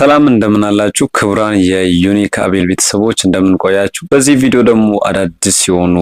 ሰላም እንደምን አላችሁ ክቡራን የዩኒክ አቤል ቤተሰቦች እንደምን ቆያችሁ። በዚህ ቪዲዮ ደግሞ አዳዲስ የሆኑ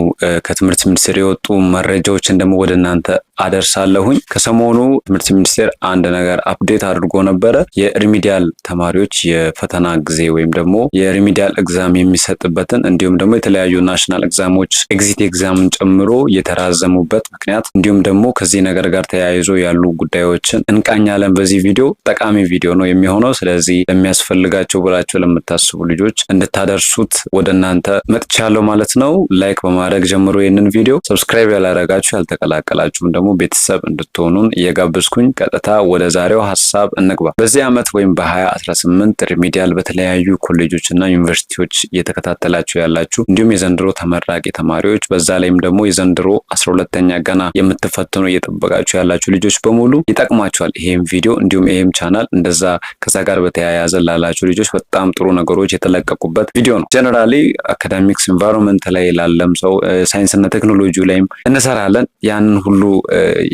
ከትምህርት ሚኒስቴር የወጡ መረጃዎችን ደግሞ ወደ እናንተ አደርሳለሁኝ። ከሰሞኑ ትምህርት ሚኒስቴር አንድ ነገር አፕዴት አድርጎ ነበረ። የሪሚዲያል ተማሪዎች የፈተና ጊዜ ወይም ደግሞ የሪሚዲያል ኤግዛም የሚሰጥበትን እንዲሁም ደግሞ የተለያዩ ናሽናል ኤግዛሞች ኤግዚት ኤግዛምን ጨምሮ የተራዘሙበት ምክንያት እንዲሁም ደግሞ ከዚህ ነገር ጋር ተያይዞ ያሉ ጉዳዮችን እንቃኛለን። በዚህ ቪዲዮ ጠቃሚ ቪዲዮ ነው የሚሆነው። ስለዚህ ለሚያስፈልጋቸው ብላችሁ ለምታስቡ ልጆች እንድታደርሱት ወደ እናንተ መጥቻለሁ ማለት ነው። ላይክ በማድረግ ጀምሮ ይህንን ቪዲዮ ሰብስክራይብ ያላረጋችሁ ያልተቀላቀላችሁም ደግሞ ቤተሰብ እንድትሆኑን እየጋበዝኩኝ ቀጥታ ወደ ዛሬው ሐሳብ እንግባ። በዚህ ዓመት ወይም በ2018 ሪሚዲያል በተለያዩ ኮሌጆች እና ዩኒቨርሲቲዎች እየተከታተላችሁ ያላችሁ እንዲሁም የዘንድሮ ተመራቂ ተማሪዎች በዛ ላይም ደግሞ የዘንድሮ 12ኛ ገና የምትፈተኑ እየጠበቃችሁ ያላችሁ ልጆች በሙሉ ይጠቅማችኋል ይሄም ቪዲዮ እንዲሁም ይሄም ቻናል እንደዛ ከዛ ጋር በተያያዘ ላላችሁ ልጆች በጣም ጥሩ ነገሮች የተለቀቁበት ቪዲዮ ነው። ጀነራሊ አካዳሚክስ ኢንቫይሮንመንት ላይ ላለም ሰው ሳይንስ እና ቴክኖሎጂ ላይም እንሰራለን። ያንን ሁሉ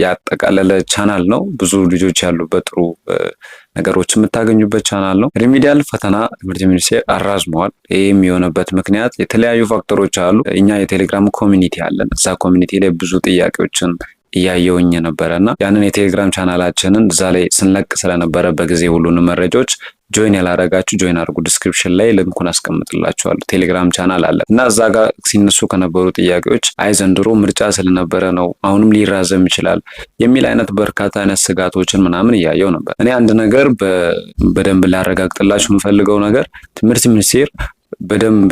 ያጠቃለለ ቻናል ነው። ብዙ ልጆች ያሉበት ጥሩ ነገሮች የምታገኙበት ቻናል ነው። ሪሚዲያል ፈተና ትምህርት ሚኒስቴር አራዝመዋል። ይህም የሆነበት ምክንያት የተለያዩ ፋክተሮች አሉ። እኛ የቴሌግራም ኮሚኒቲ አለን። እዛ ኮሚኒቲ ላይ ብዙ ጥያቄዎችን እያየውኝ ነበረና ያንን የቴሌግራም ቻናላችንን እዛ ላይ ስንለቅ ስለነበረ በጊዜ ሁሉንም መረጃዎች ጆይን ያላረጋችሁ ጆይን አድርጉ። ዲስክሪፕሽን ላይ ሊንኩን አስቀምጥላችኋለሁ። ቴሌግራም ቻናል አለ እና እዛ ጋር ሲነሱ ከነበሩ ጥያቄዎች አይ ዘንድሮ ምርጫ ስለነበረ ነው አሁንም ሊራዘም ይችላል የሚል አይነት በርካታ አይነት ስጋቶችን ምናምን እያየው ነበር። እኔ አንድ ነገር በደንብ ላረጋግጥላችሁ የምፈልገው ነገር ትምህርት ሚኒስቴር በደንብ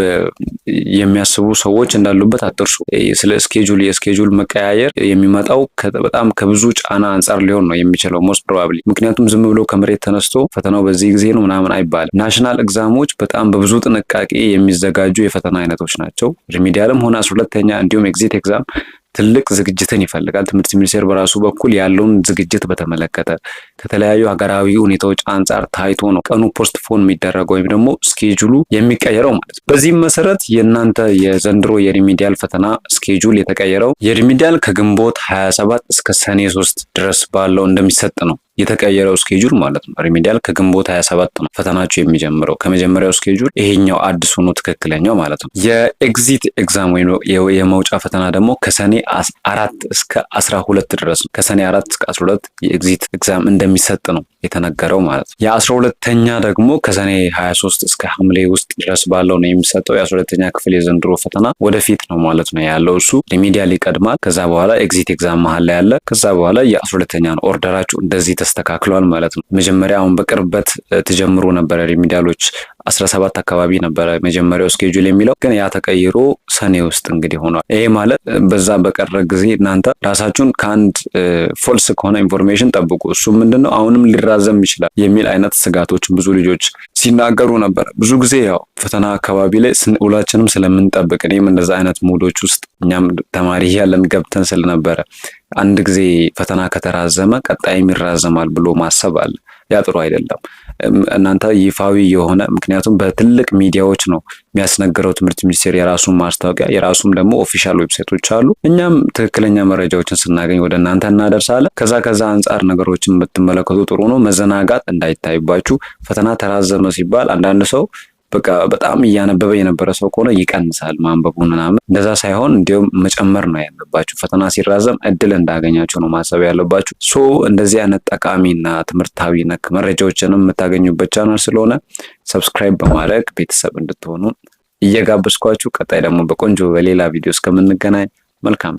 የሚያስቡ ሰዎች እንዳሉበት አትርሱ። ስለ የስኬጁል መቀያየር የሚመጣው በጣም ከብዙ ጫና አንጻር ሊሆን ነው የሚችለው ሞስት ፕሮባብሊ። ምክንያቱም ዝም ብሎ ከመሬት ተነስቶ ፈተናው በዚህ ጊዜ ነው ምናምን አይባልም። ናሽናል ኤግዛሞች በጣም በብዙ ጥንቃቄ የሚዘጋጁ የፈተና አይነቶች ናቸው። ሪሚዲያልም ሆነ 12ኛ እንዲሁም ኤግዚት ኤግዛም ትልቅ ዝግጅትን ይፈልጋል። ትምህርት ሚኒስቴር በራሱ በኩል ያለውን ዝግጅት በተመለከተ ከተለያዩ ሀገራዊ ሁኔታዎች አንጻር ታይቶ ነው ቀኑ ፖስትፖን የሚደረገው ወይም ደግሞ ስኬጁሉ የሚቀየረው ማለት ነው። በዚህም መሰረት የእናንተ የዘንድሮ የሪሚዲያል ፈተና ስኬጁል የተቀየረው የሪሚዲያል ከግንቦት 27 እስከ ሰኔ 3 ድረስ ባለው እንደሚሰጥ ነው የተቀየረው ስኬጁል ማለት ነው። ሪሚዲያል ከግንቦት 27 ነው ፈተናችሁ የሚጀምረው። ከመጀመሪያው ስኬጁል ይሄኛው አዲስ ሆኖ ትክክለኛው ማለት ነው። የኤግዚት ኤግዛም ወይ የመውጫ ፈተና ደግሞ ከሰኔ 4 እስከ 12 ድረስ ነው። ከሰኔ 4 እስከ 12 የኤግዚት ኤግዛም እንደሚሰጥ ነው የተነገረው ማለት ነው። የ12ኛ ደግሞ ከሰኔ 23 እስከ ሐምሌ ውስጥ ድረስ ባለው ነው የሚሰጠው። የ12ኛ ክፍል የዘንድሮ ፈተና ወደፊት ነው ማለት ነው ያለው። እሱ ሪሚዲያል ይቀድማል። ከዛ በኋላ ኤግዚት ኤግዛም መሀል ላይ ያለ። ከዛ በኋላ የ12ኛ ነው። ኦርደራችሁ እንደዚህ ተስተካክሏል ማለት ነው። መጀመሪያ አሁን በቅርበት ተጀምሮ ነበር ሪሚዲያሎች 17 አካባቢ ነበረ መጀመሪያው ስኬጁል የሚለው ግን ያ ተቀይሮ ሰኔ ውስጥ እንግዲህ ሆኗል። ይሄ ማለት በዛ በቀረ ጊዜ እናንተ ራሳችሁን ከአንድ ፎልስ ከሆነ ኢንፎርሜሽን ጠብቁ። እሱ ምንድነው አሁንም ሊራዘም ይችላል የሚል አይነት ስጋቶችን ብዙ ልጆች ሲናገሩ ነበር። ብዙ ጊዜ ያው ፈተና አካባቢ ላይ ሁላችንም ስለምንጠብቅ እኔም እንደዛ አይነት ሙዶች ውስጥ እኛም ተማሪ ያለን ገብተን ስለነበረ አንድ ጊዜ ፈተና ከተራዘመ ቀጣይም ይራዘማል ብሎ ማሰብ አለ። ያ ጥሩ አይደለም። እናንተ ይፋዊ የሆነ ምክንያቱም በትልቅ ሚዲያዎች ነው የሚያስነግረው ትምህርት ሚኒስቴር የራሱን ማስታወቂያ የራሱም ደግሞ ኦፊሻል ዌብሳይቶች አሉ። እኛም ትክክለኛ መረጃዎችን ስናገኝ ወደ እናንተ እናደርሳለን። ከዛ አንጻር ነገሮችን ብትመለከቱ ጥሩ ነው። መዘናጋት እንዳይታይባችሁ። ፈተና ተራዘመ ሲባል አንዳንድ ሰው በቃ በጣም እያነበበ የነበረ ሰው ከሆነ ይቀንሳል ማንበቡን ምናምን። እንደዛ ሳይሆን እንዲሁም መጨመር ነው ያለባችሁ። ፈተና ሲራዘም እድል እንዳገኛችሁ ነው ማሰብ ያለባችሁ። እንደዚህ አይነት ጠቃሚና ትምህርታዊ ነክ መረጃዎችንም የምታገኙበት ቻናል ስለሆነ ሰብስክራይብ በማድረግ ቤተሰብ እንድትሆኑ እየጋበዝኳችሁ ቀጣይ ደግሞ በቆንጆ በሌላ ቪዲዮ እስከምንገናኝ መልካም